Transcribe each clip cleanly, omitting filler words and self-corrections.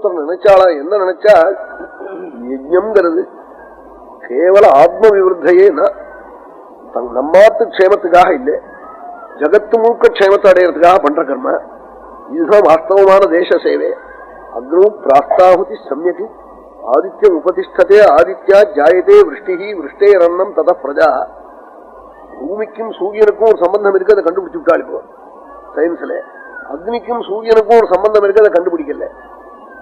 ஒருத்தர் நினைச்சாளா? என்ன நினைச்சா, யஜ்ஞம்ங்கிறது கேவல ஆத்ம விவருத்தையே நம்மாத்து க்ஷேமத்துக்காக இல்லை, ஜகத்து முழுக்க க்ஷேமத்தை அடையிறதுக்காக பண்ற கர்ம. இதுதான் வாஸ்தவமான தேச சேவை. அக்னோ பிராஸ்தாஹுதி சம்யதி ஆதித்யம் உபதிஷ்டதே ஆதித்யா ஜாயதே விருஷ்டி விருஷ்டே ரன்னம் தத பிரஜா. பூமிக்கும் சூரியனுக்கும் ஒரு சம்பந்தம் இருக்கு, அதை கண்டுபிடிச்சு விட்டாள் இப்போ சயின்ஸ்ல. அக்னிக்கும் சூரியனுக்கும் ஒரு சம்பந்தம் இருக்கு, அதை கண்டுபிடிக்கல.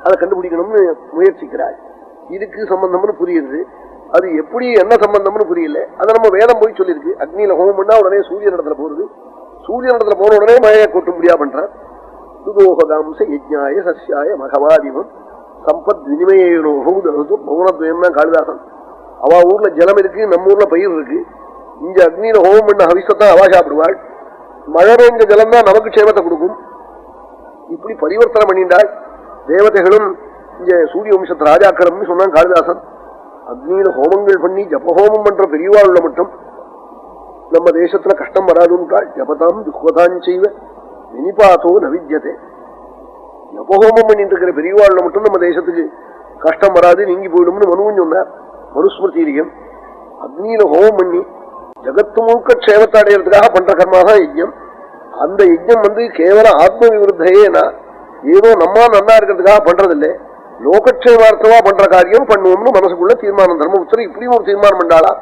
அதை கண்டுபிடிக்கணும்னு முயற்சிக்கிறாள். இதுக்கு சம்பந்தம்னு புரியுது, அது எப்படி என்ன சம்பந்தம்னு புரியல. அதை நம்ம வேதம் போய் சொல்லியிருக்கு. அக்னியில ஹோமம் பண்ணா உடனே சூரியன் இடத்துல போறது, சூரியன் இடத்துல போன உடனே மழையை கூட்ட முடியா பண்றான். சுதோகாம்ச யஜ்ஞாய சஸ்யாய மகவாதிவம் சம்பத் வினிமயோ மௌனத்வயம் தான் காளிதாசன். அவ ஊர்ல ஜலம் இருக்கு, நம்ம ஊர்ல பயிர் இருக்கு. இங்க அக்னியில ஹோமம் பண்ண ஹவிசத்தான் அவா சாப்பிடுவாள். மழை பெய்ஞ்ச ஜலம் தான் நமக்கு க்ஷேமத்தை கொடுக்கும். இப்படி பரிவர்த்தனை பண்ணிண்டாள் தேவதைகளும். இங்க சூரிய வம்சத்து ராஜாக்களம்னு சொன்னான் காளிதாசன். அக்னியில ஹோமங்கள் பண்ணி ஜபஹோமம் பண்ற பெரியவாழ்ல மட்டும் நம்ம தேசத்துல கஷ்டம் வராதுன்றாள். ஜபதாம் துக்கதாம் செய்வ வினிபாத்தோ நவித்யதே. ஜபஹோமம் பண்ணிட்டு இருக்கிற பெரியவாழ்ல மட்டும் நம்ம தேசத்துக்கு கஷ்டம் வராது, நீங்கி போயிடும்னு மனுவும் சொன்னார் மனுஸ்மிருதியிலையும். அக்னியில ஹோமம் பண்ணி ஜகத்து முழுக்க க்ஷேமத்தை அடையிறதுக்காக பண்ற கர்மாதான் யஜ்ஞம். அந்த யஜ்ஞம் கேவல ஆத்ம விவருத்தையேனா ஏதோ நம்ம நன்னா இருக்கிறதுக்காக பண்றதில்லை, லோகக்ஷேமார்த்தமா பண்ற காரியம் பண்ணுவோம்னு மனசுக்குள்ள தீர்மானம். தர்மபுத்திரர் இப்படியும் ஒரு தீர்மானம் பண்ணாளா?